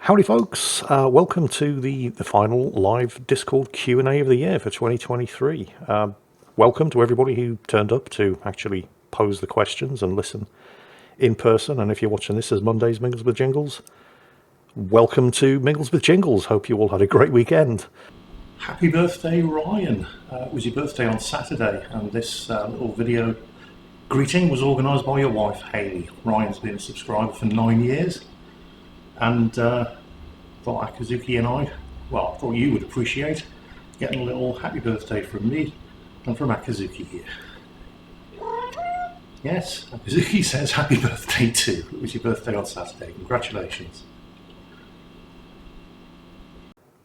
Howdy folks, welcome to the final live Discord Q&A of the year for 2023. Welcome to everybody who turned up to actually pose the questions and listen in person. And if you're watching this as Monday's Mingles with Jingles, welcome to Mingles with Jingles. Hope you all had a great weekend. Happy birthday, Ryan. It was your birthday on Saturday, and this little video greeting was organised by your wife, Hayley. Ryan's been a subscriber for 9 years. And thought Akazuki and I thought you would appreciate getting a little happy birthday from me and from Akazuki here. Yes, Akazuki says happy birthday too. It was your birthday on Saturday. Congratulations.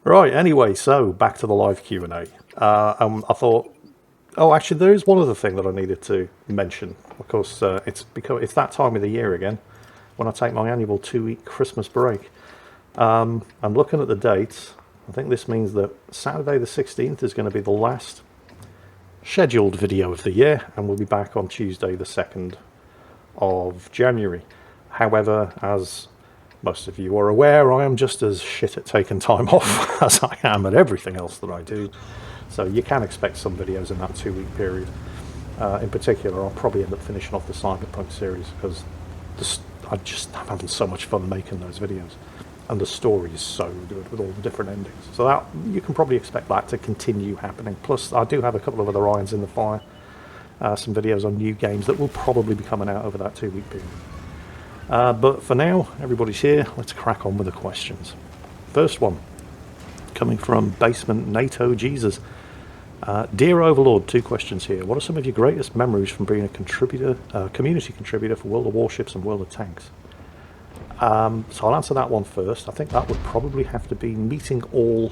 Right, anyway, so back to the live Q&A. I thought, actually there is one other thing that I needed to mention. Of course, it's that time of the year again, when I take my annual 2-week Christmas break. I'm looking at the dates. I think this means that Saturday the 16th is going to be the last scheduled video of the year, and we'll be back on Tuesday the 2nd of January. However, as most of you are aware, I am just as shit at taking time off as I am at everything else that I do. So you can expect some videos in that 2-week period. In particular, I'll probably end up finishing off the Cyberpunk series, because I'm having so much fun making those videos, and the story is so good with all the different endings. So that you can probably expect that to continue happening. Plus, I do have a couple of other irons in the fire, some videos on new games that will probably be coming out over that 2-week period. But for now, everybody's here. Let's crack on with the questions. First one, coming from Basement NATO Jesus. Dear Overlord, 2 questions here. What are some of your greatest memories from being a community contributor for World of Warships and World of Tanks? So I'll answer that one first. I think that would probably have to be meeting all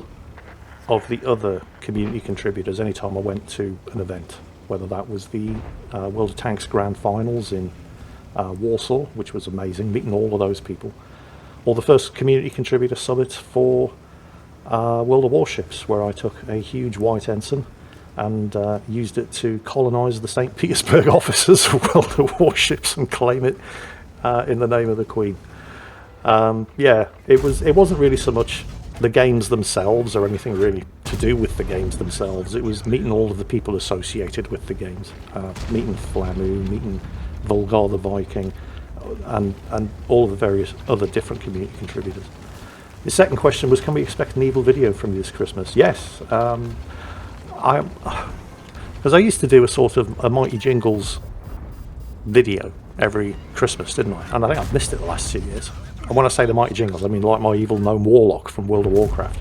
of the other community contributors anytime I went to an event, whether that was the World of Tanks Grand Finals in Warsaw, which was amazing, meeting all of those people, or the first community contributor summit for World of Warships, where I took a huge white ensign and used it to colonise the St. Petersburg officers of World of Warships and claim it in the name of the Queen. It wasn't really so much the games themselves or anything really to do with the games themselves. It was meeting all of the people associated with the games, meeting Flamu, meeting Volgar the Viking, and all of the various other different community contributors. The second question was, can we expect an Evil video from you this Christmas? Yes. Because I used to do a sort of a Mighty Jingles video every Christmas, didn't I? And I think I've missed it the last 2 years. And when I say the Mighty Jingles, I mean like my evil gnome warlock from World of Warcraft.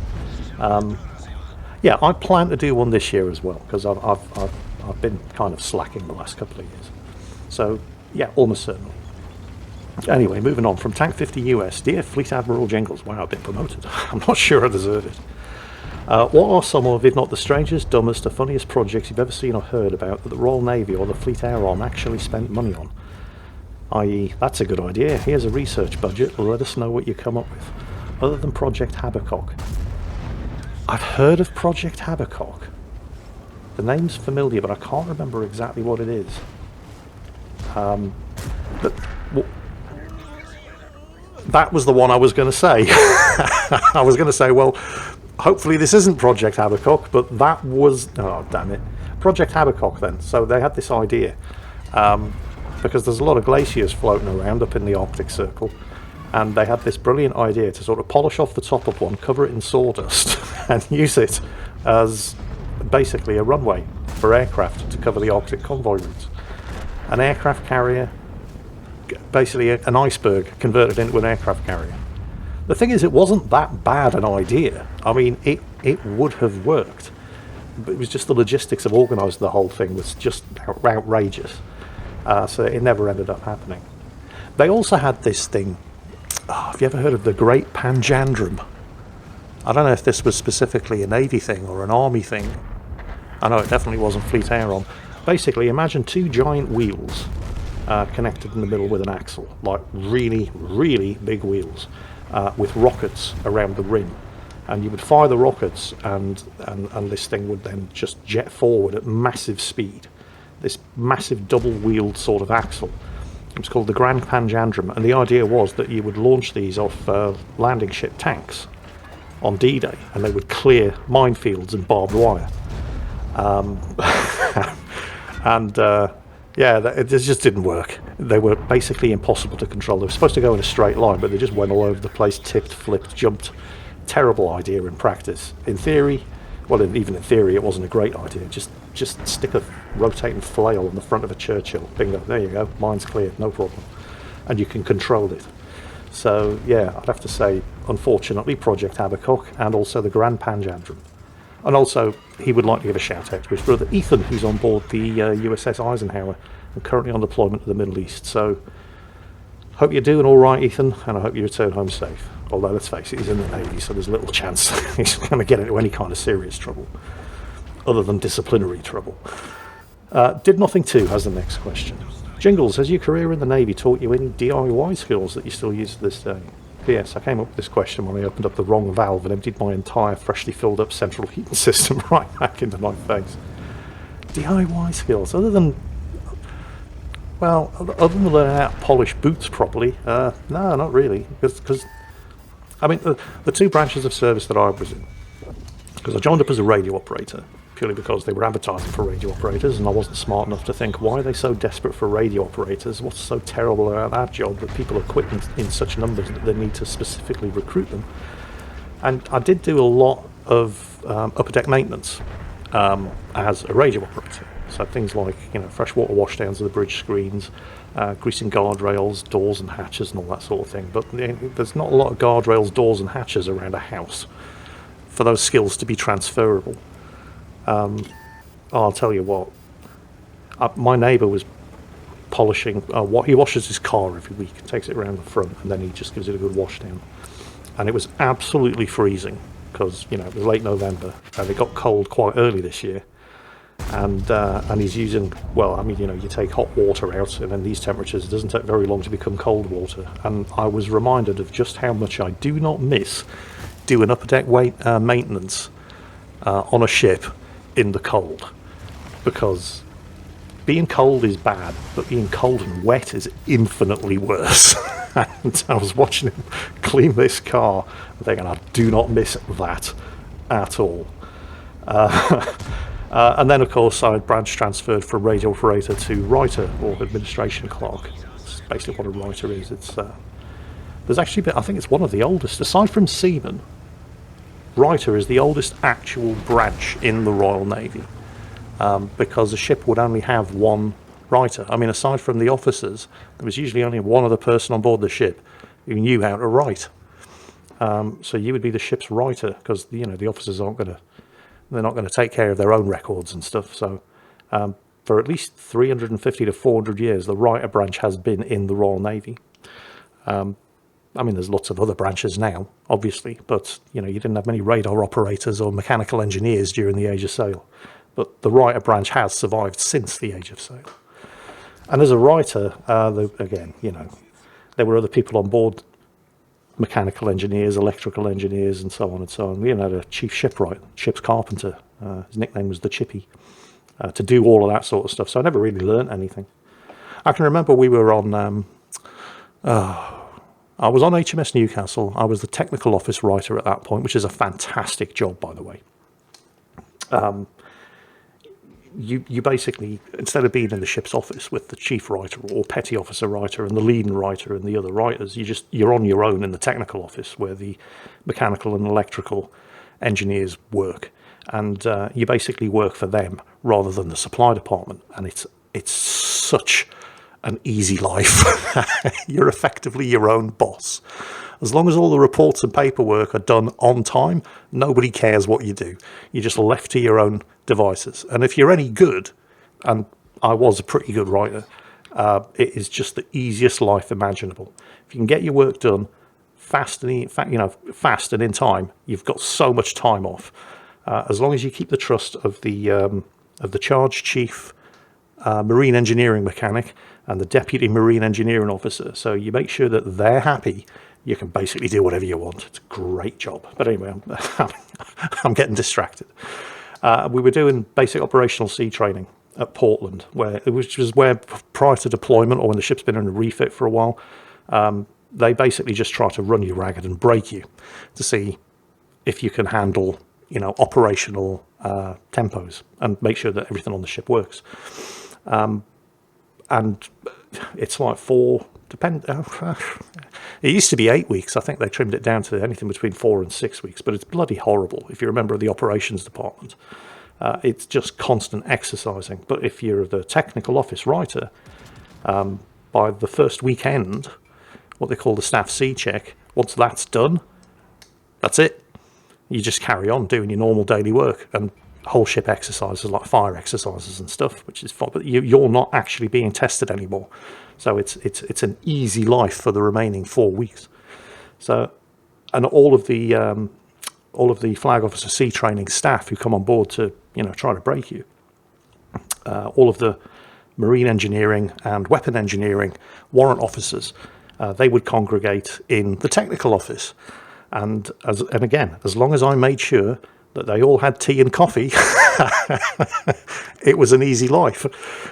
I plan to do one this year as well, because I've been kind of slacking the last couple of years. So yeah, almost certainly. Anyway, moving on from Tank 50 US. Dear Fleet Admiral Jingles, wow, I've been promoted. I'm not sure I deserve it. What are some of, if not the strangest, dumbest, or funniest projects you've ever seen or heard about that the Royal Navy or the Fleet Air Arm actually spent money on? I.e., that's a good idea, here's a research budget, let us know what you come up with. Other than Project Habakkuk. I've heard of Project Habakkuk. The name's familiar, but I can't remember exactly what it is. That was the one I was going to say. I was going to say, well, hopefully this isn't Project Habakkuk, but that was... Oh, damn it. Project Habakkuk, then. So they had this idea, because there's a lot of glaciers floating around up in the Arctic Circle, and they had this brilliant idea to sort of polish off the top of one, cover it in sawdust, and use it as basically a runway for aircraft to cover the Arctic convoy routes. An aircraft carrier, basically an iceberg converted into an aircraft carrier. The thing is, it wasn't that bad an idea. I mean, it would have worked, but it was just the logistics of organising the whole thing was just outrageous. So it never ended up happening. They also had this thing, have you ever heard of the Great Panjandrum? I don't know if this was specifically a Navy thing or an Army thing. I know it definitely wasn't Fleet Air Arm. Basically, imagine 2 giant wheels connected in the middle with an axle, like really, really big wheels, with rockets around the rim. And you would fire the rockets, and this thing would then just jet forward at massive speed. This massive double-wheeled sort of axle. It was called the Grand Panjandrum, and the idea was that you would launch these off landing ship tanks on D-Day, and they would clear minefields and barbed wire. And it just didn't work. They were basically impossible to control. They were supposed to go in a straight line, but they just went all over the place, tipped, flipped, jumped. Terrible idea in practice. In theory, well, even in theory, it wasn't a great idea. Just stick a rotating flail on the front of a Churchill. Bingo, there you go. Mine's cleared, no problem. And you can control it. So, yeah, I'd have to say, unfortunately, Project Habakkuk and also the Grand Panjandrum. And also, he would like to give a shout out to his brother Ethan, who's on board the USS Eisenhower and currently on deployment to the Middle East. So, hope you're doing all right, Ethan, and I hope you return home safe. Although, let's face it, he's in the Navy, so there's little chance he's going to get into any kind of serious trouble, other than disciplinary trouble. Did nothing to has the next question. Jingles, has your career in the Navy taught you any DIY skills that you still use to this day? P.S. I came up with this question when I opened up the wrong valve and emptied my entire freshly filled up central heating system right back into my face. DIY skills, other than learning how to polish boots properly, no, not really. Because I mean, the two branches of service that I was in, because I joined up as a radio operator, purely because they were advertising for radio operators, and I wasn't smart enough to think, why are they so desperate for radio operators? What's so terrible about that job that people are quitting in such numbers that they need to specifically recruit them? And I did do a lot of upper deck maintenance as a radio operator. So things like, freshwater washdowns of the bridge screens, greasing guardrails, doors and hatches and all that sort of thing. But there's not a lot of guardrails, doors and hatches around a house for those skills to be transferable. I'll tell you what, my neighbour was polishing, he washes his car every week, takes it around the front, and then he just gives it a good wash down. And it was absolutely freezing, because, it was late November, and it got cold quite early this year. And he's using, you take hot water out, and in these temperatures, it doesn't take very long to become cold water. And I was reminded of just how much I do not miss doing upper deck maintenance on a ship in the cold, because being cold is bad, but being cold and wet is infinitely worse. And I was watching him clean this car, thinking, I do not miss that at all. And then, of course, I branch transferred from radio operator to writer or administration clerk. It's basically what a writer is. It's there's actually been, I think it's one of the oldest, aside from seamen. Writer is the oldest actual branch in the Royal Navy, because the ship would only have one writer. I mean, aside from the officers, there was usually only one other person on board the ship who knew how to write. So you would be the ship's writer, because the officers they're not going to take care of their own records and stuff. So for at least 350 to 400 years, the writer branch has been in the Royal Navy. I mean, there's lots of other branches now, obviously, but, you didn't have many radar operators or mechanical engineers during the Age of Sail. But the writer branch has survived since the Age of Sail. And as a writer, there were other people on board, mechanical engineers, electrical engineers, and so on and so on. We had a chief shipwright, ship's carpenter. His nickname was the Chippy, to do all of that sort of stuff. So I never really learnt anything. I can remember we were on... I was on HMS Newcastle. I was the technical office writer at that point, which is a fantastic job, by the way. You basically, instead of being in the ship's office with the chief writer or petty officer writer and the leading writer and the other writers, you're on your own in the technical office where the mechanical and electrical engineers work, and you basically work for them rather than the supply department. And it's such an easy life. You're effectively your own boss. As long as all the reports and paperwork are done on time, nobody cares what you do. You're just left to your own devices. And if you're any good, and I was a pretty good writer, it is just the easiest life imaginable. If you can get your work done fast and in time, you've got so much time off. As long as you keep the trust of the charge chief marine engineering mechanic and the deputy marine engineering officer, so you make sure that they're happy, you can basically do whatever you want. It's a great job. But anyway, I'm getting distracted. We were doing basic operational sea training at Portland, which was where prior to deployment or when the ship's been in a refit for a while, they basically just try to run you ragged and break you to see if you can handle, operational tempos and make sure that everything on the ship works. And it's like it used to be 8 weeks. I think they trimmed it down to anything between 4 and 6 weeks, but it's bloody horrible if you're a member of the operations department. It's just constant exercising. But if you're the technical office writer, by the first weekend, what they call the staff C check, once that's done, that's it. You just carry on doing your normal daily work, and whole ship exercises like fire exercises and stuff, which is fun. But you're not actually being tested anymore, so it's an easy life for the remaining 4 weeks. So, and all of the flag officer C training staff who come on board to try to break you, all of the marine engineering and weapon engineering warrant officers, they would congregate in the technical office. And again, as long as I made sure that they all had tea and coffee, it was an easy life.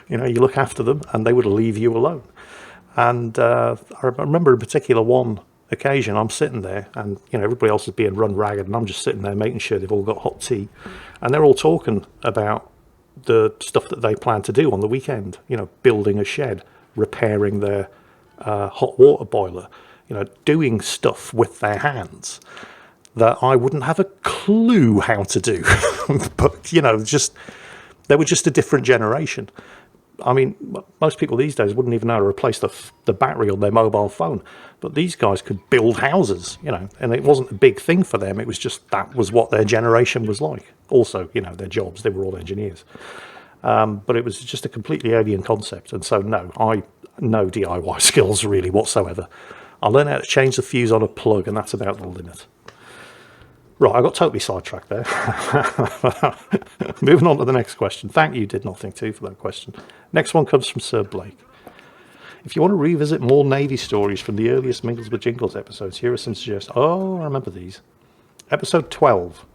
You look after them and they would leave you alone. And I remember in particular one occasion, I'm sitting there and, everybody else is being run ragged and I'm just sitting there making sure they've all got hot tea. And they're all talking about the stuff that they plan to do on the weekend, building a shed, repairing their hot water boiler, doing stuff with their hands that I wouldn't have a clue how to do. But, they were just a different generation. I mean, most people these days wouldn't even know how to replace the battery on their mobile phone. But these guys could build houses, and it wasn't a big thing for them. It was just that was what their generation was like. Also, their jobs, they were all engineers. But it was just a completely alien concept. And so, no DIY skills really whatsoever. I learned how to change the fuse on a plug, and that's about the limit. Right, I got totally sidetracked there. Moving on to the next question. Thank you, Did Nothing Too, for that question. Next one comes from Sir Blake. If you want to revisit more Navy stories from the earliest Mingles with Jingles episodes, here are some suggestions. Oh, I remember these. Episode 12.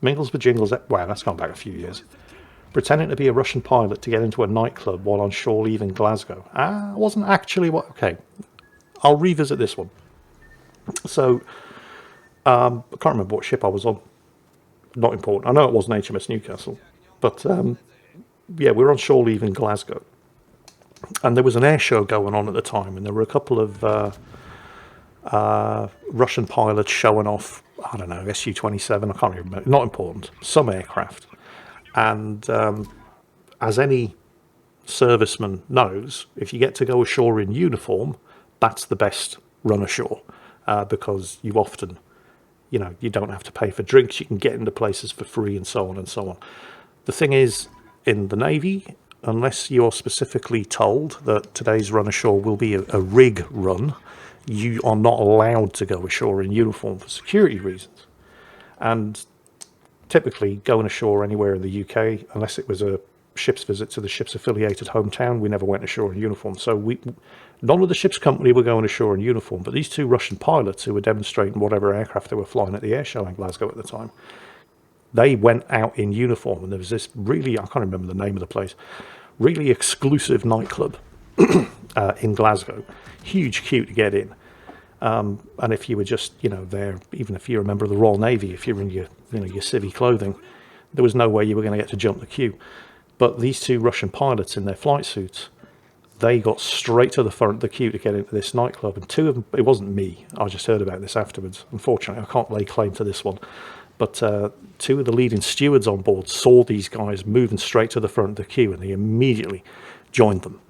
Mingles with Jingles. Wow, that's gone back a few years. Pretending to be a Russian pilot to get into a nightclub while on shore leave in Glasgow. Wasn't actually what... Okay, I'll revisit this one. So... I can't remember what ship I was on. Not important. I know it wasn't HMS Newcastle. But, we were on shore leave in Glasgow. And there was an air show going on at the time. And there were a couple of Russian pilots showing off, I don't know, Su-27. I can't remember. Not important. Some aircraft. And as any serviceman knows, if you get to go ashore in uniform, that's the best run ashore. Because you often... you don't have to pay for drinks. You can get into places for free and so on and so on. The thing is, in the Navy, unless you're specifically told that today's run ashore will be a rig run, you are not allowed to go ashore in uniform for security reasons. And typically going ashore anywhere in the UK, unless it was a ship's visit to the ship's affiliated hometown, we never went ashore in uniform. So none of the ship's company were going ashore in uniform, but these two Russian pilots who were demonstrating whatever aircraft they were flying at the air show in Glasgow at the time, they went out in uniform, and there was this really, I can't remember the name of the place, really exclusive nightclub in Glasgow. Huge queue to get in. And if you were just, there, even if you're a member of the Royal Navy, if you're in your civvy clothing, there was no way you were going to get to jump the queue. But these two Russian pilots in their flight suits, they got straight to the front of the queue to get into this nightclub. And two of them, it wasn't me, I just heard about this afterwards. Unfortunately, I can't lay claim to this one. But two of the leading stewards on board saw these guys moving straight to the front of the queue, and they immediately joined them.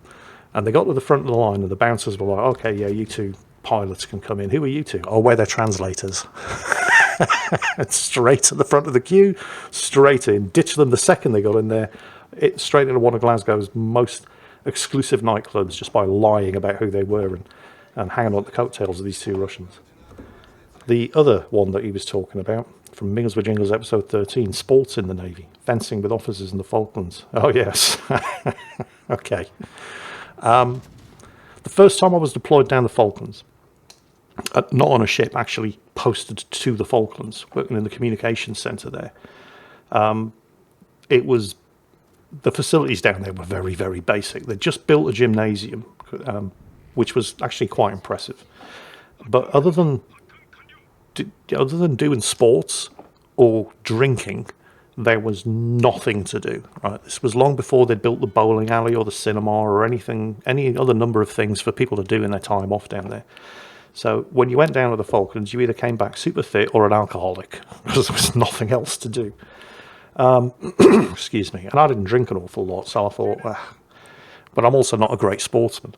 And they got to the front of the line, and the bouncers were like, okay, yeah, you two pilots can come in. Who are you two? Oh, we're their translators. Straight to the front of the queue, straight in. Ditched them the second they got in there. Straight into one of Glasgow's most exclusive nightclubs just by lying about who they were and hanging on the coattails of these two Russians. The other one that he was talking about, from Mingles with Jingles episode 13, sports in the Navy, fencing with officers in the Falklands. Oh, yes. Okay. The first time I was deployed down the Falklands, not on a ship, actually posted to the Falklands, working in the communications centre there. It was the facilities down there were very, very basic. They just built a gymnasium, which was actually quite impressive. But other than doing sports or drinking, there was nothing to do. Right? This was long before they'd built the bowling alley or the cinema or any other number of things for people to do in their time off down there. So when you went down to the Falklands, you either came back super fit or an alcoholic, because there was nothing else to do. Excuse me. And I didn't drink an awful lot, so I thought, but I'm also not a great sportsman.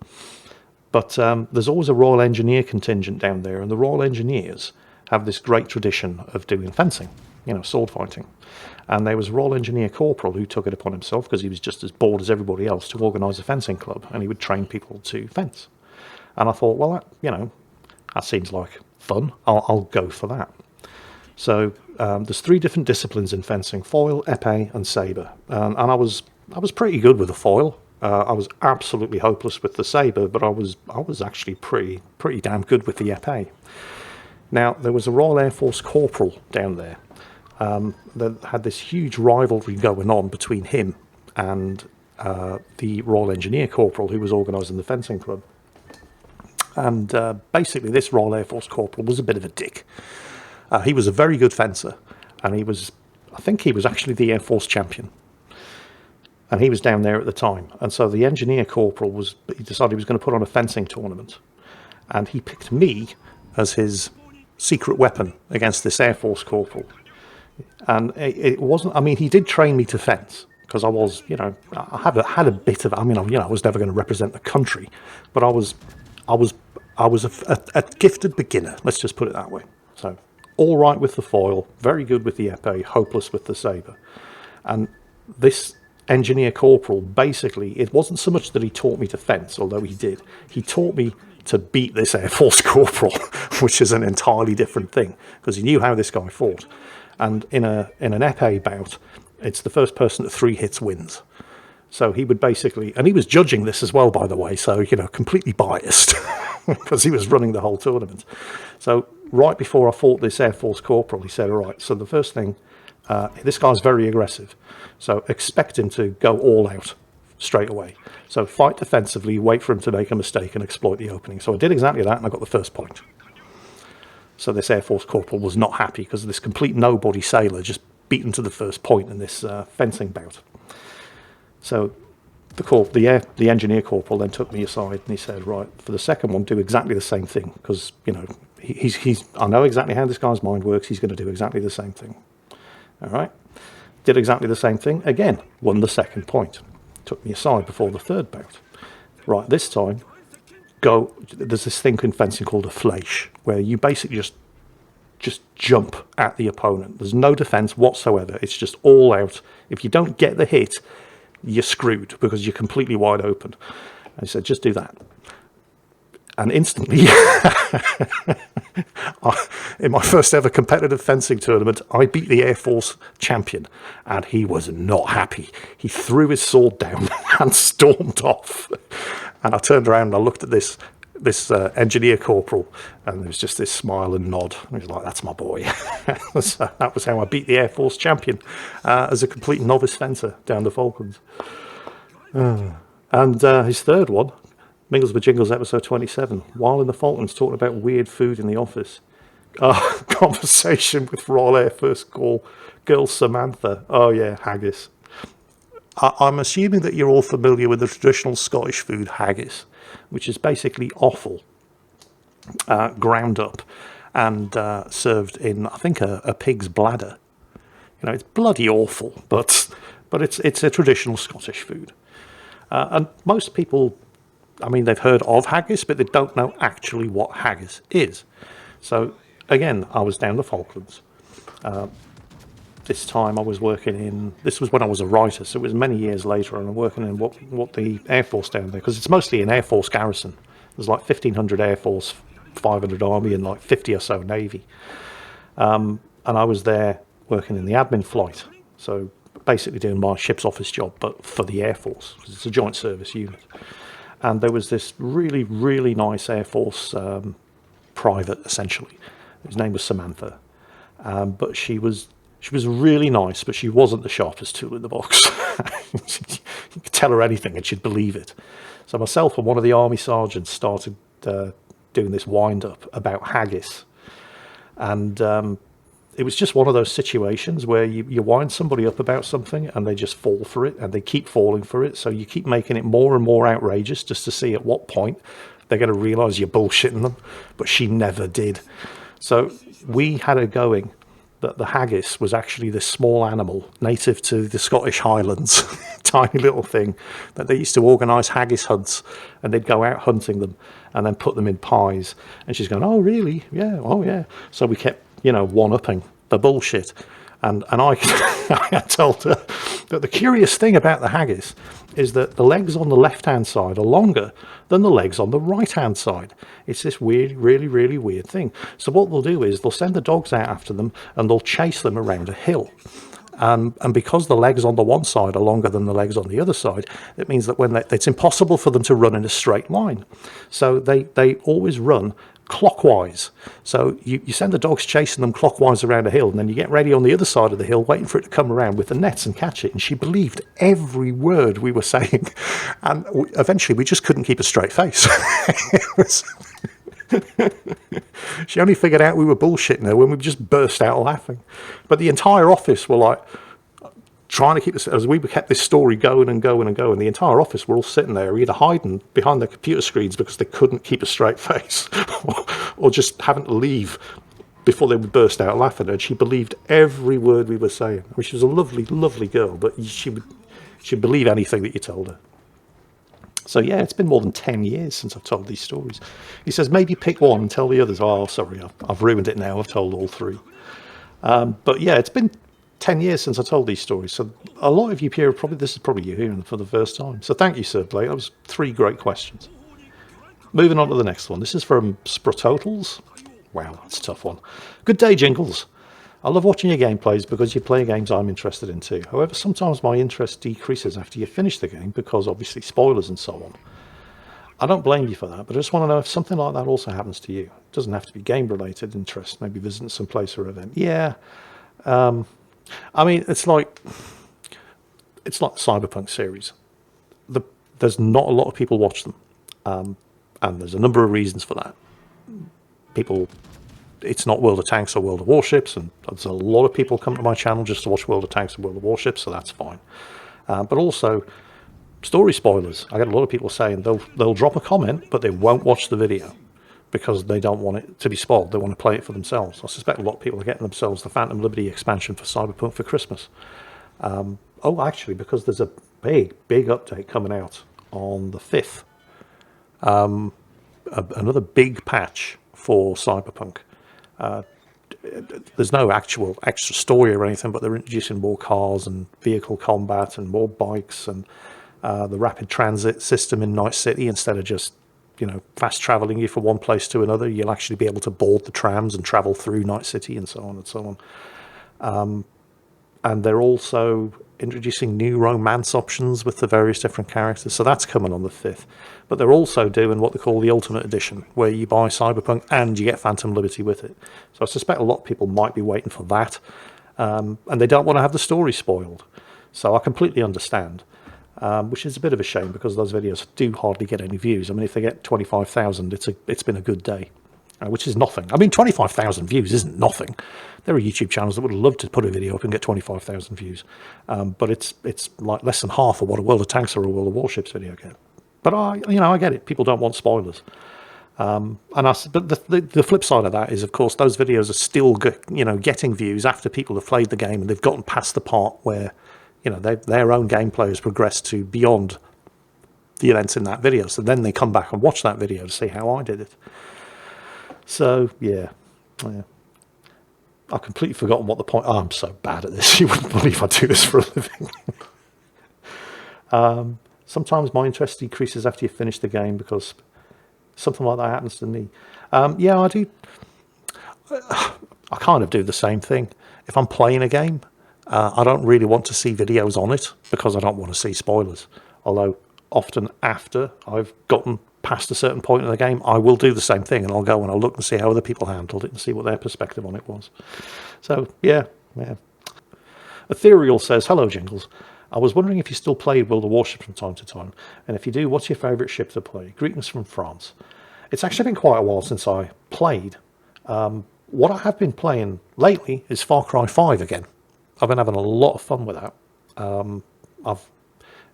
But there's always a Royal Engineer contingent down there, and the Royal Engineers have this great tradition of doing fencing, sword fighting. And there was a Royal Engineer Corporal who took it upon himself, because he was just as bored as everybody else, to organise a fencing club, and he would train people to fence. And I thought, well, that seems like fun. I'll go for that. So there's 3 different disciplines in fencing: foil, épée, and sabre. And I was pretty good with the foil. I was absolutely hopeless with the sabre, but I was actually pretty damn good with the épée. Now, there was a Royal Air Force corporal down there that had this huge rivalry going on between him and the Royal Engineer Corporal who was organising the fencing club. And basically this Royal Air Force Corporal was a bit of a dick. He was a very good fencer, and I think he was actually the Air Force champion. And he was down there at the time. And so the Engineer Corporal he decided he was going to put on a fencing tournament. And he picked me as his secret weapon against this Air Force Corporal. And it wasn't, he did train me to fence, because I was, I had a bit of, I was never going to represent the country, but I was a gifted beginner, let's just put it that way. So, all right with the foil, very good with the épée, hopeless with the sabre. And this Engineer Corporal, basically, it wasn't so much that he taught me to fence, although he did. He taught me to beat this Air Force Corporal, which is an entirely different thing, because he knew how this guy fought. And in an épée bout, it's the first person that 3 hits wins. So he would basically, and he was judging this as well, by the way, so, completely biased, because he was running the whole tournament. So right before I fought this Air Force Corporal, he said, all right, so the first thing, this guy's very aggressive, so expect him to go all out straight away. So fight defensively, wait for him to make a mistake and exploit the opening. So I did exactly that, and I got the first point. So this Air Force Corporal was not happy, because this complete nobody sailor just beaten to the first point in this fencing bout. So the Engineer Corporal then took me aside and he said, right, for the second one, do exactly the same thing, because, I know exactly how this guy's mind works. He's going to do exactly the same thing. All right. Did exactly the same thing. Again, won the second point. Took me aside before the third bout. Right, this time, there's this thing in fencing called a fleisch, where you basically just jump at the opponent. There's no defense whatsoever. It's just all out. If you don't get the hit, you're screwed, because you're completely wide open. And he said, just do that. And instantly, in my first ever competitive fencing tournament, I beat the Air Force champion, and he was not happy. He threw his sword down and stormed off. And I turned around and I looked at this Engineer Corporal, and there was just this smile and nod. And he was like, that's my boy. So that was how I beat the Air Force champion as a complete novice fencer down the Falklands. And his third one, Mingles.business episode 27, while in the Falklands talking about weird food in the office. Conversation with Royal Air Force girl Samantha. Oh yeah, haggis. I'm assuming that you're all familiar with the traditional Scottish food haggis, which is basically offal, ground up and served in, I think, a pig's bladder. It's bloody awful, but it's a traditional Scottish food. And most people, they've heard of haggis, but they don't know actually what haggis is. So, again, I was down the Falklands. This time I was this was when I was a writer, so it was many years later, and I'm working in what the Air Force down there, because it's mostly an Air Force garrison. There's like 1,500 Air Force, 500 Army, and like 50 or so Navy. And I was there working in the admin flight, so basically doing my ship's office job, but for the Air Force, because it's a joint service unit. And there was this really, really nice Air Force private, essentially. His name was Samantha. But she She was really nice, but she wasn't the sharpest tool in the box. You could tell her anything and she'd believe it. So myself and one of the army sergeants started doing this wind-up about haggis. And it was just one of those situations where you wind somebody up about something and they just fall for it, and they keep falling for it. So you keep making it more and more outrageous just to see at what point they're going to realise you're bullshitting them. But she never did. So we had her going that the haggis was actually this small animal native to the Scottish Highlands, tiny little thing that they used to organise haggis hunts, and they'd go out hunting them and then put them in pies. And she's going, oh really? Yeah, oh yeah. So we kept, one-upping the bullshit. And I, I told her that the curious thing about the haggis is that the legs on the left-hand side are longer than the legs on the right-hand side. It's this weird, really, really weird thing. So what they'll do is they'll send the dogs out after them and they'll chase them around a hill. And because the legs on the one side are longer than the legs on the other side, it means that it's impossible for them to run in a straight line. So they always run clockwise. So you send the dogs chasing them clockwise around a hill, and then you get ready on the other side of the hill waiting for it to come around with the nets and catch it. And she believed every word we were saying, and eventually we just couldn't keep a straight face. She only figured out we were bullshitting her when we just burst out laughing. But the entire office were like trying to keep this, as we kept this story going and going and going. The entire office were all sitting there either hiding behind their computer screens because they couldn't keep a straight face, or just having to leave before they would burst out laughing. And she believed every word we were saying. I mean, she was a lovely, lovely girl, but she'd believe anything that you told her. So yeah, it's been more than 10 years since I've told these stories. He says, maybe pick one and tell the others. Oh, sorry, I've ruined it now. I've told all three. But yeah, it's been 10 years since I told these stories. So a lot of you here, this is probably you hearing them for the first time. So thank you, Sir Blake. That was 3 great questions. Moving on to the next one. This is from Sprototals. Wow, that's a tough one. Good day, Jingles. I love watching your gameplays because you play games I'm interested in too. However, sometimes my interest decreases after you finish the game because obviously spoilers and so on. I don't blame you for that, but I just want to know if something like that also happens to you. It doesn't have to be game-related interest, maybe visiting some place or event. Yeah, I mean, it's like the Cyberpunk series. There's not a lot of people watch them, and there's a number of reasons for that. It's not World of Tanks or World of Warships, and there's a lot of people come to my channel just to watch World of Tanks and World of Warships, so that's fine. But also, story spoilers. I get a lot of people saying they'll drop a comment, but they won't watch the video because they don't want it to be spoiled. They want to play it for themselves. I suspect a lot of people are getting themselves the Phantom Liberty expansion for Cyberpunk for Christmas. Actually, because there's a big update coming out on the 5th. Another big patch for Cyberpunk. There's no actual extra story or anything, but they're introducing more cars and vehicle combat and more bikes and the rapid transit system in Night City. Instead of just fast traveling you from one place to another, you'll actually be able to board the trams and travel through Night City and so on and so on. And they're also introducing new romance options with the various different characters, so that's coming on the 5th. But they're also doing what they call the Ultimate Edition, where you buy Cyberpunk and you get Phantom Liberty with it. So I suspect a lot of people might be waiting for that, and they don't want to have the story spoiled. So I completely understand, which is a bit of a shame because those videos do hardly get any views. I mean, if they get 25,000, it's been a good day. Which is nothing. I mean, 25,000 views isn't nothing. There are YouTube channels that would love to put a video up and get 25,000 views, but it's like less than half of what a World of Tanks or a World of Warships video get. But I get it. People don't want spoilers. But the flip side of that is, of course, those videos are still getting views after people have played the game and they've gotten past the part where their own gameplay has progressed to beyond the events in that video. So then they come back and watch that video to see how I did it. So, yeah. I've completely forgotten what the point... Oh, I'm so bad at this. You wouldn't believe I do this for a living. Sometimes my interest decreases after you finish the game because something like that happens to me. Yeah, I do. I kind of do the same thing. If I'm playing a game, I don't really want to see videos on it because I don't want to see spoilers. Although, often after I've gotten past a certain point in the game, I will do the same thing and I'll go and I'll look and see how other people handled it and see what their perspective on it was. So yeah. Ethereal says, hello, Jingles. I was wondering if you still played World of Warships from time to time, and if you do, what's your favourite ship to play? Greetings from France. It's actually been quite a while since I played. What I have been playing lately is Far Cry 5 again. I've been having a lot of fun with that.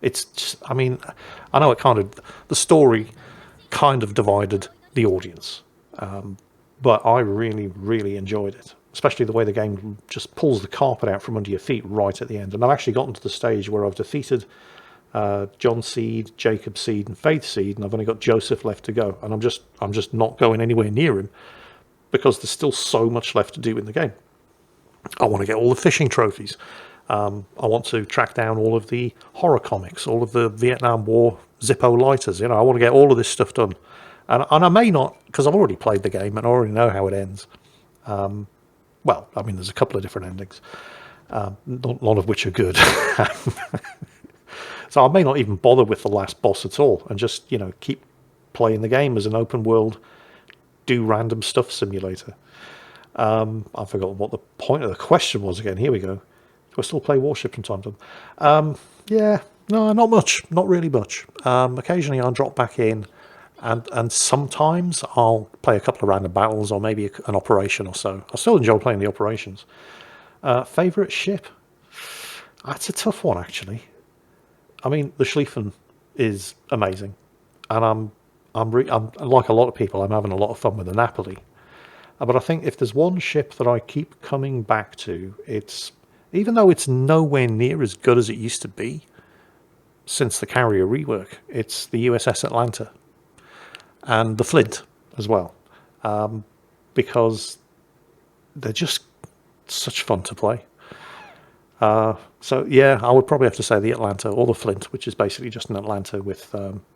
It's just, I mean, I know the story kind of divided the audience, but I really, really enjoyed it. Especially the way the game just pulls the carpet out from under your feet right at the end. And I've actually gotten to the stage where I've defeated John Seed, Jacob Seed, and Faith Seed, and I've only got Joseph left to go. And I'm just not going anywhere near him because there's still so much left to do in the game. I want to get all the fishing trophies. I want to track down all of the horror comics, all of the Vietnam War Zippo lighters. I want to get all of this stuff done. And I may not, because I've already played the game and I already know how it ends. Well, I mean, there's a couple of different endings, none of which are good. So I may not even bother with the last boss at all and just, keep playing the game as an open world, do random stuff simulator. I've forgotten what the point of the question was again. Here we go. Do I still play Warship from time to time? Yeah, no, not much. Not really much. Occasionally I'll drop back in. And sometimes I'll play a couple of random battles or maybe an operation or so. I still enjoy playing the operations. Favourite ship? That's a tough one, actually. I mean, the Schlieffen is amazing. And I'm like a lot of people, I'm having a lot of fun with the Napoli. But I think if there's one ship that I keep coming back to, even though it's nowhere near as good as it used to be since the carrier rework, it's the USS Atlanta. And the Flint as well, because they're just such fun to play. So yeah, I would probably have to say the Atlanta or the Flint, which is basically just an Atlanta with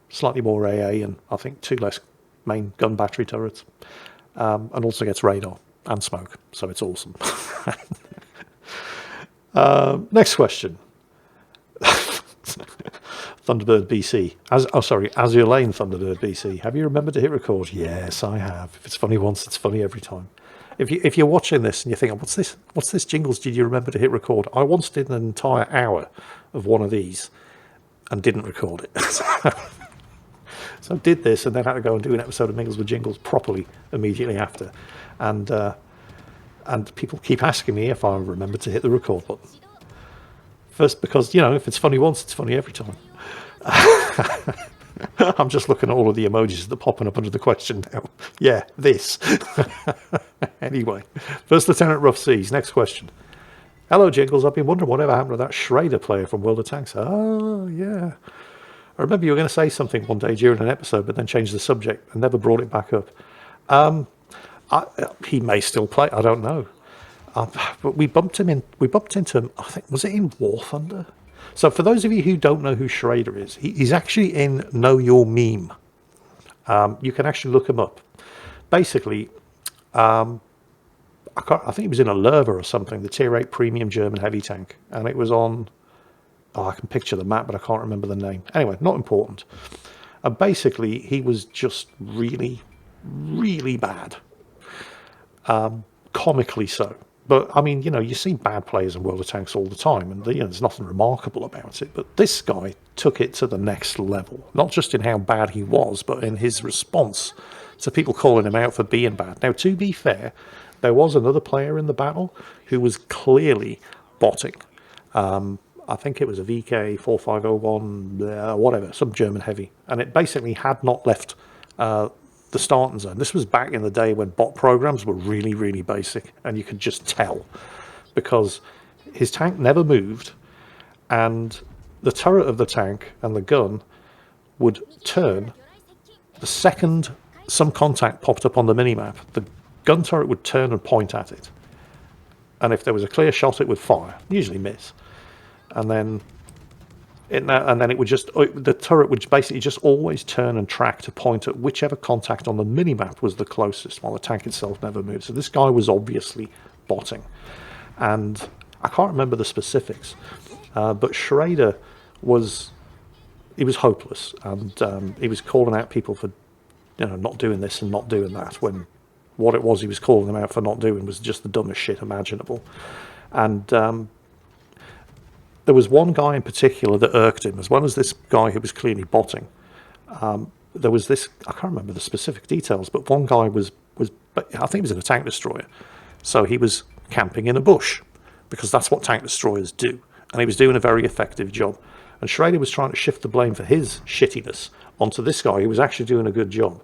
slightly more AA and I think 2 less main gun battery turrets, and also gets radar and smoke, so it's awesome. Next question. Thunderbird BC. Azure Lane Thunderbird BC. Have you remembered to hit record? Yes, I have. If it's funny once, it's funny every time. If you're watching this and you're thinking, what's this Jingles? Did you remember to hit record? I once did an entire hour of one of these and didn't record it. So I did this and then had to go and do an episode of Mingles with Jingles properly immediately after. And people keep asking me if I remember to hit the record button. First, because, if it's funny once, it's funny every time. I'm just looking at all of the emojis that are popping up under the question now. Yeah, this. Anyway, First Lieutenant Rough Seas, next question. Hello, Jingles. I've been wondering whatever happened to that Schrader player from World of Tanks. Oh, yeah. I remember you were going to say something one day during an episode, but then changed the subject and never brought it back up. He may still play. I don't know. But we bumped into him, I think, was it in War Thunder? So for those of you who don't know who Schrader is, he's actually in Know Your Meme. You can actually look him up. Basically, I think he was in a Lerva or something, the Tier 8 premium German heavy tank. And it was on, I can picture the map, but I can't remember the name. Anyway, not important. And basically, he was just really, really bad. Comically so. But, I mean, you see bad players in World of Tanks all the time, and there's nothing remarkable about it. But this guy took it to the next level, not just in how bad he was, but in his response to people calling him out for being bad. Now, to be fair, there was another player in the battle who was clearly botting. I think it was a VK 4501, whatever, some German heavy. And it basically had not left the starting zone. This was back in the day when bot programs were really, really basic, and you could just tell because his tank never moved, and the turret of the tank and the gun would turn the second some contact popped up on the minimap. The gun turret would turn and point at it, and if there was a clear shot, it would fire, usually miss, and then it would the turret would basically just always turn and track to point at whichever contact on the minimap was the closest, while the tank itself never moved. So this guy was obviously botting, and I can't remember the specifics, but Schrader was hopeless, and he was calling out people for not doing this and not doing that, when what it was he was calling them out for not doing was just the dumbest shit imaginable. And there was one guy in particular that irked him, as well as this guy who was clearly botting. There was this, I can't remember the specific details, but one guy was I think he was in a tank destroyer. So he was camping in a bush, because that's what tank destroyers do. And he was doing a very effective job. And Schrader was trying to shift the blame for his shittiness onto this guy who was actually doing a good job.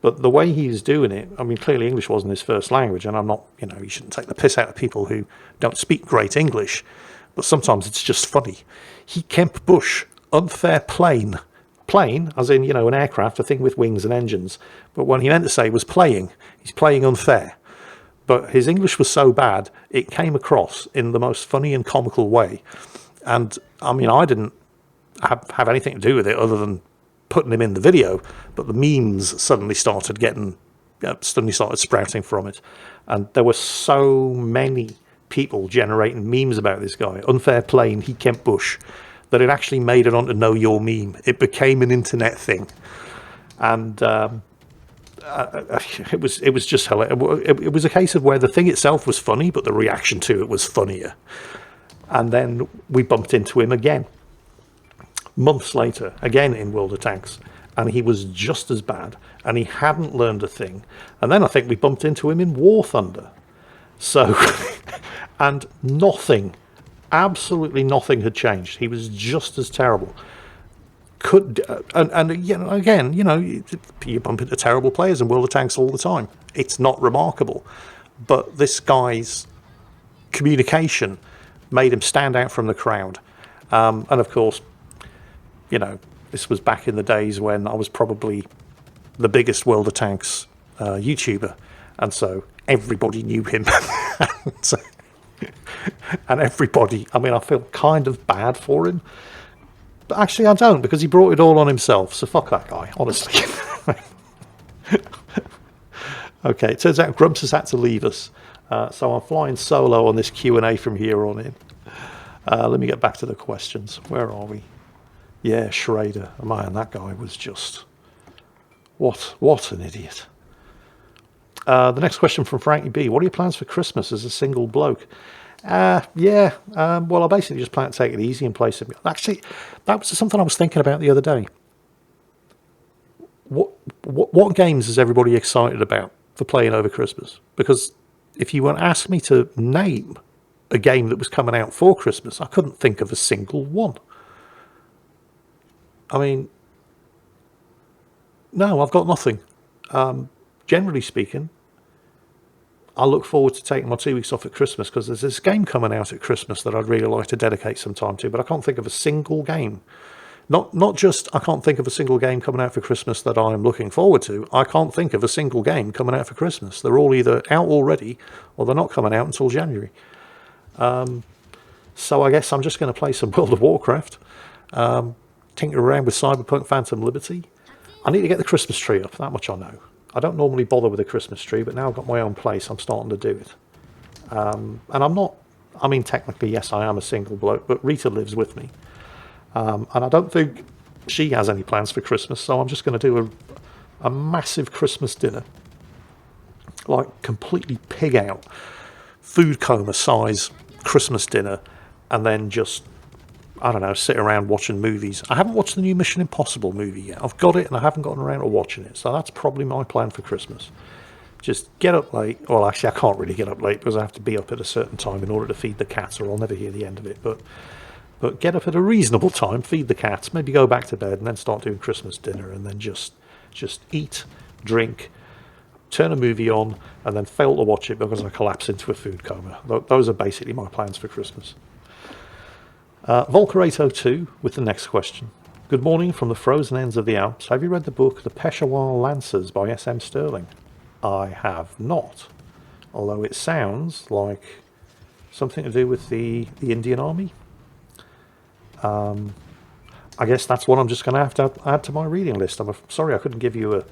But the way he was doing it, I mean, clearly English wasn't his first language, and I'm not, you shouldn't take the piss out of people who don't speak great English, but sometimes it's just funny. He kept bush, unfair plane. Plane, as in, an aircraft, a thing with wings and engines. But what he meant to say was playing. He's playing unfair. But his English was so bad, it came across in the most funny and comical way. And, I mean, I didn't have anything to do with it other than putting him in the video, but the memes suddenly started sprouting from it. And there were so many people generating memes about this guy. Unfair plane, he Kent Bush. That it actually made it onto Know Your Meme. It became an internet thing, and it was just hilarious. It was a case of where the thing itself was funny, but the reaction to it was funnier. And then we bumped into him again, months later, again in World of Tanks, and he was just as bad, and he hadn't learned a thing. And then I think we bumped into him in War Thunder. So, and nothing. Absolutely nothing had changed. He was just as terrible. Again, you bump into terrible players in World of Tanks all the time. It's not remarkable. But this guy's communication made him stand out from the crowd. And of course, this was back in the days when I was probably the biggest World of Tanks YouTuber. And so everybody knew him. And everybody, I mean, I feel kind of bad for him, but actually I don't, because he brought it all on himself. So fuck that guy, honestly. Okay, it turns out Grumps has had to leave us, so I'm flying solo on this Q&A from here on in. Let me get back to the questions. Where are we? Yeah, Schrader. Man, that guy was just what an idiot. The next question from Frankie B. What are your plans for Christmas as a single bloke? Well, I basically just plan to take it easy and play some. Actually, that was something I was thinking about the other day. What games is everybody excited about for playing over Christmas? Because if you were to ask me to name a game that was coming out for Christmas, I couldn't think of a single one. I mean, no, I've got nothing. Generally speaking, I look forward to taking my 2 weeks off at Christmas because there's this game coming out at Christmas that I'd really like to dedicate some time to, but I can't think of a single game. Not just I can't think of a single game coming out for Christmas that I'm looking forward to. I can't think of a single game coming out for Christmas. They're all either out already or they're not coming out until January. So I guess I'm just going to play some World of Warcraft, tinker around with Cyberpunk Phantom Liberty. I need to get the Christmas tree up, that much I know. I don't normally bother with a Christmas tree, but now I've got my own place, I'm starting to do it. And I'm not, I mean, technically, yes, I am a single bloke, but Rita lives with me. And I don't think she has any plans for Christmas, so I'm just going to do a massive Christmas dinner. Like, completely pig out, food coma size Christmas dinner, and then just, I don't know, sit around watching movies. I haven't watched the new Mission Impossible movie yet. I've got it and I haven't gotten around to watching it. So that's probably my plan for Christmas. Just get up late. Well, actually, I can't really get up late because I have to be up at a certain time in order to feed the cats or I'll never hear the end of it. But get up at a reasonable time, feed the cats, maybe go back to bed and then start doing Christmas dinner and then just eat, drink, turn a movie on and then fail to watch it because I collapse into a food coma. Those are basically my plans for Christmas. Volker802 with the next question. Good morning from the frozen ends of the Alps. Have you read the book The Peshawar Lancers by S.M. Stirling? I have not, although it sounds like something to do with the Indian Army. I guess that's what I'm just going to have to add to my reading list. I'm sorry I couldn't give you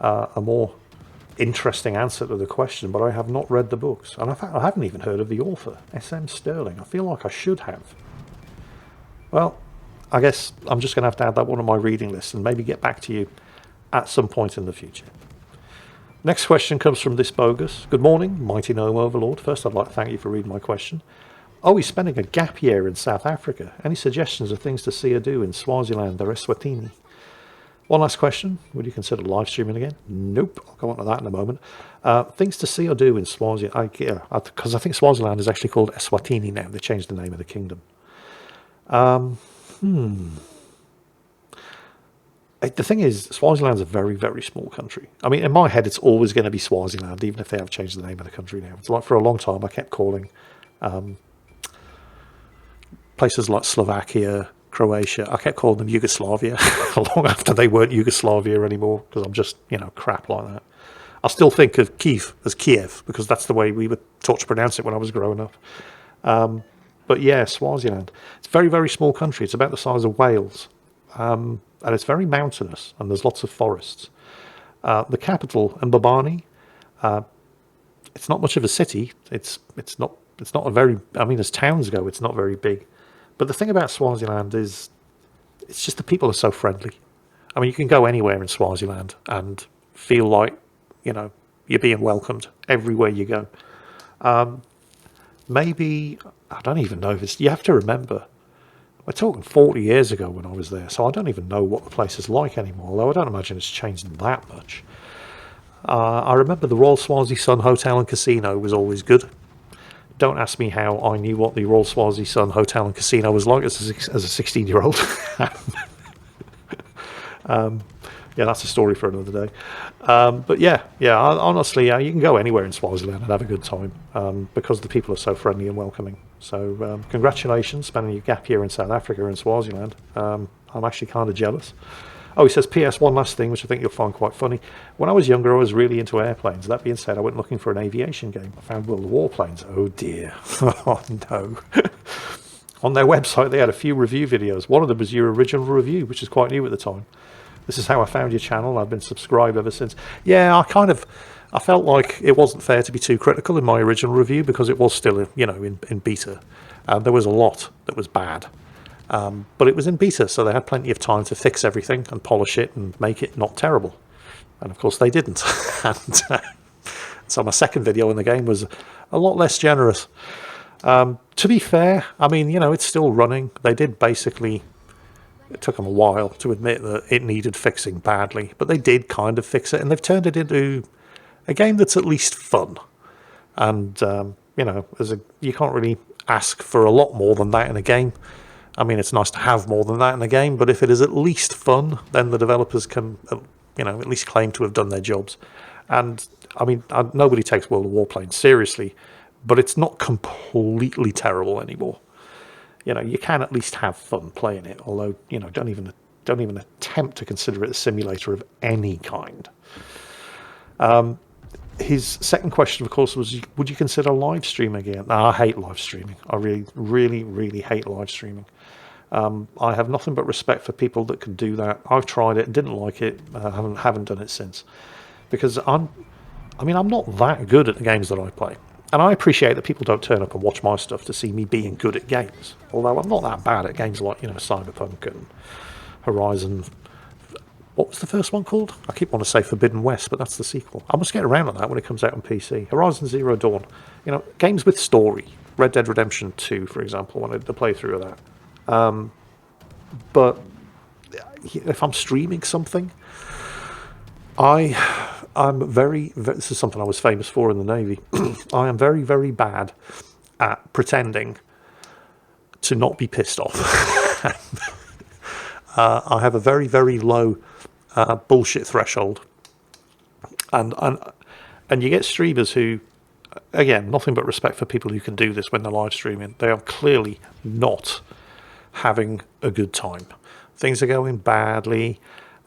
a more interesting answer to the question, but I have not read the books. And in fact, I haven't even heard of the author, S.M. Stirling. I feel like I should have. Well, I guess I'm just going to have to add that one on my reading list and maybe get back to you at some point in the future. Next question comes from This Bogus. Good morning, Mighty Gnome Overlord. First, I'd like to thank you for reading my question. Oh, he's spending a gap year in South Africa. Any suggestions of things to see or do in Swaziland or Eswatini? One last question. Would you consider live streaming again? Nope. I'll go on to that in a moment. Things to see or do in Swaziland. Because I think Swaziland is actually called Eswatini now. They changed the name of the kingdom. The thing is, Swaziland's a very, very small country. I mean, in my head, it's always going to be Swaziland, even if they have changed the name of the country now. It's like for a long time, I kept calling places like Slovakia, Croatia, I kept calling them Yugoslavia long after they weren't Yugoslavia anymore, because I'm just, crap like that. I still think of Kiev as Kiev, because that's the way we were taught to pronounce it when I was growing up. But yeah, Swaziland. It's a very, very small country. It's about the size of Wales. And it's very mountainous, and there's lots of forests. The capital, Mbabane, it's not much of a city. It's not a very, as towns go, it's not very big. But the thing about Swaziland is, it's just the people are so friendly. I mean, you can go anywhere in Swaziland and feel like, you're being welcomed everywhere you go. Maybe, I don't even know if it's, you have to remember, we're talking 40 years ago when I was there, so I don't even know what the place is like anymore, although I don't imagine it's changed that much. I remember the Royal Swazi Sun Hotel and Casino was always good. Don't ask me how I knew what the Royal Swazi Sun Hotel and Casino was like as a 16-year-old. Yeah, that's a story for another day. But honestly, you can go anywhere in Swaziland and have a good time because the people are so friendly and welcoming. So congratulations, spending your gap year in South Africa and Swaziland. I'm actually kind of jealous. Oh, he says, P.S. one last thing, which I think you'll find quite funny. When I was younger, I was really into airplanes. That being said, I went looking for an aviation game. I found World of Warplanes. Oh, dear. Oh, no. On their website, they had a few review videos. One of them was your original review, which is quite new at the time. This is how I found your channel. I've been subscribed ever since. Yeah, I felt like it wasn't fair to be too critical in my original review because it was still, in beta. There was a lot that was bad. But it was in beta, so they had plenty of time to fix everything and polish it and make it not terrible. And of course they didn't. And so my second video in the game was a lot less generous. To be fair, it's still running. They did basically... It took them a while to admit that it needed fixing badly, but they did kind of fix it, and they've turned it into a game that's at least fun. And, you can't really ask for a lot more than that in a game. It's nice to have more than that in a game, but if it is at least fun, then the developers can, at least claim to have done their jobs. And, nobody takes World of Warplanes seriously, but it's not completely terrible anymore. You can at least have fun playing it, although, don't even attempt to consider it a simulator of any kind. His second question, of course, was, would you consider live streaming again? No, I hate live streaming. I really, really, really hate live streaming. I have nothing but respect for people that can do that. I've tried it, didn't like it, haven't done it since. Because I'm not that good at the games that I play. And I appreciate that people don't turn up and watch my stuff to see me being good at games. Although I'm not that bad at games like, Cyberpunk and Horizon. What was the first one called? I keep wanting to say Forbidden West, but that's the sequel. I must get around to that when it comes out on PC. Horizon Zero Dawn. Games with story. Red Dead Redemption 2, for example, when I did the playthrough of that. But if I'm streaming something, I'm very, this is something I was famous for in the Navy. I am very, very bad at pretending to not be pissed off. I have a very, very low bullshit threshold. And you get streamers who, again, nothing but respect for people who can do this when they're live streaming. They are clearly not having a good time. Things are going badly.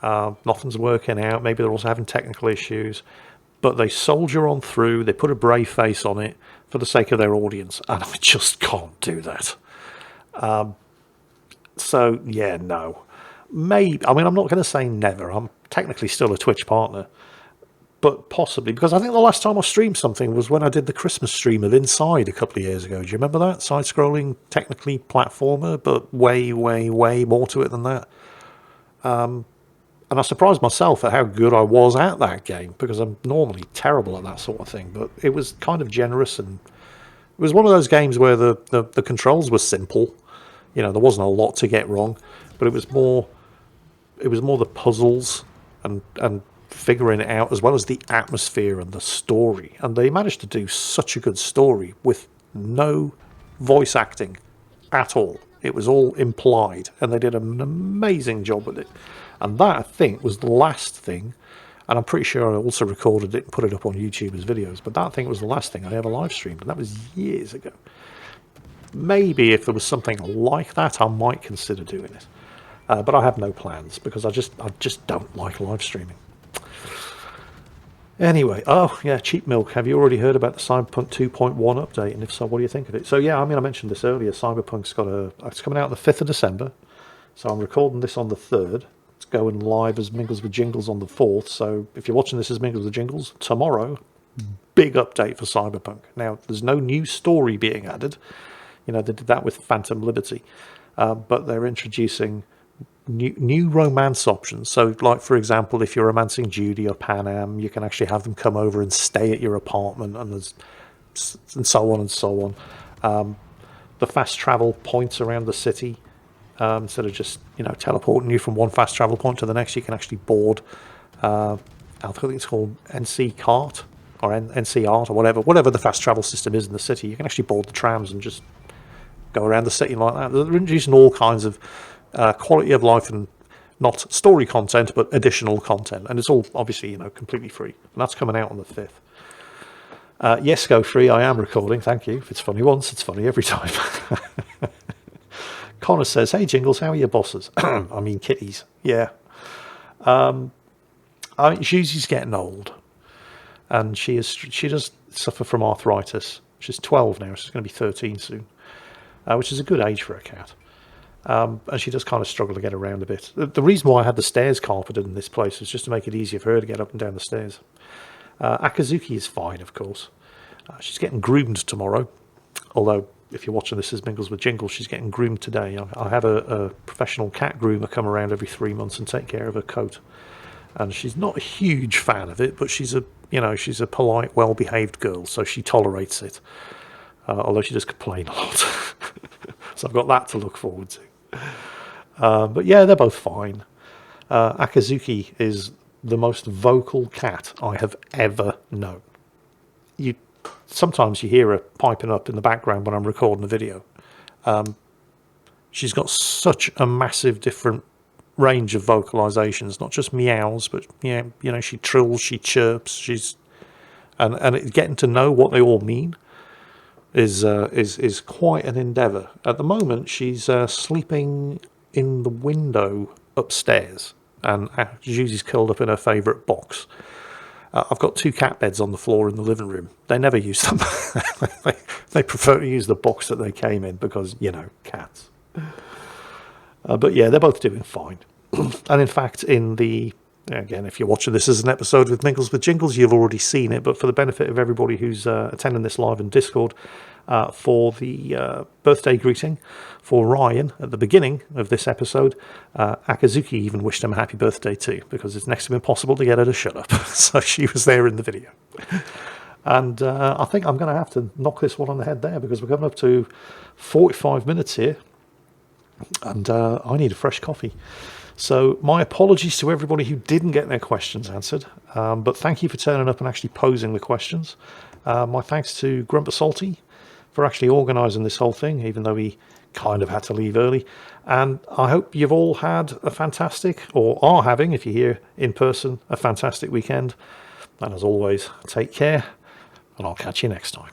Nothing's working out. Maybe they're also having technical issues, but they soldier on through. They put a brave face on it for the sake of their audience, and I just can't do that. So yeah, no. Maybe, I'm not going to say never. I'm technically still a Twitch partner, but possibly, because I think the last time I streamed something was when I did the Christmas stream of Inside a couple of years ago. Do you remember that? Side-scrolling, technically platformer, but way, way, way more to it than that. And I surprised myself at how good I was at that game, because I'm normally terrible at that sort of thing. But it was kind of generous and It was one of those games where the controls were simple. You know, there wasn't a lot to get wrong, but it was more the puzzles and figuring it out, as well as the atmosphere and the story. And they managed to do such a good story with no voice acting at all. It was all implied, and they did an amazing job with it. And that, I think, was the last thing. And I'm pretty sure I also recorded it and put it up on YouTube as videos. But that, I think, was the last thing I ever live streamed, and that was years ago. Maybe if there was something like that, I might consider doing it. But I have no plans because I just don't like live streaming. Anyway, oh yeah, Cheap Milk. Have you already heard about the Cyberpunk 2.1 update? And if so, what do you think of it? So yeah, I mean, I mentioned this earlier. Cyberpunk's it's coming out on the 5th of December. So I'm recording this on the 3rd. It's going live as Mingles with Jingles on the 4th. So if you're watching this as Mingles with Jingles, tomorrow, big update for Cyberpunk. Now, there's no new story being added. You know, they did that with Phantom Liberty. But they're introducing new romance options. So, like, for example, if you're romancing Judy or Panam, you can actually have them come over and stay at your apartment, and so on and so on. The fast travel points around the city, instead of just, you know, teleporting you from one fast travel point to the next, you can actually board, I think it's called NC Cart or NC Art or whatever the fast travel system is in the city. You can actually board the trams and just go around the city like that. They're introducing all kinds of quality of life and not story content, but additional content, and it's all obviously, you know, completely free. And that's coming out on the 5th. Yes, go free. I am recording. Thank you. If it's funny once, it's funny every time. Connor says, "Hey Jingles, how are your bosses?" I mean kitties. Yeah. Susie's getting old, and she does suffer from arthritis. She's 12 now. She's going to be 13 soon, which is a good age for a cat. And she does kind of struggle to get around a bit. The reason why I had the stairs carpeted in this place was just to make it easier for her to get up and down the stairs. Akazuki is fine, of course. She's getting groomed tomorrow. Although, if you're watching this as Mingles with Jingles, she's getting groomed today. I have a professional cat groomer come around every 3 months and take care of her coat. And she's not a huge fan of it, but she's a polite, well-behaved girl, so she tolerates it. Although she does complain a lot. So I've got that to look forward to. But yeah, they're both fine. Akazuki is the most vocal cat I have ever known. Sometimes you hear her piping up in the background when I'm recording a video. She's got such a massive different range of vocalizations, not just meows, but yeah, you know, she trills, she chirps, and getting to know what they all mean is quite an endeavour. At the moment, she's sleeping in the window upstairs, and Susie's curled up in her favourite box. I've got 2 cat beds on the floor in the living room. They never use them. they prefer to use the box that they came in because, you know, cats. But yeah, they're both doing fine. And in fact, again, if you're watching this as an episode with Mingles with Jingles, you've already seen it. But for the benefit of everybody who's attending this live in Discord, for the birthday greeting for Ryan at the beginning of this episode, Akazuki even wished him a happy birthday too, because it's next to impossible to get her to shut up. So she was there in the video. And I think I'm going to have to knock this one on the head there, because we're coming up to 45 minutes here. And I need a fresh coffee. So my apologies to everybody who didn't get their questions answered, but thank you for turning up and actually posing the questions. My thanks to Grumper Salty for actually organising this whole thing, even though he kind of had to leave early. And I hope you've all had a fantastic, or are having, if you're here in person, a fantastic weekend. And as always, take care, and I'll catch you next time.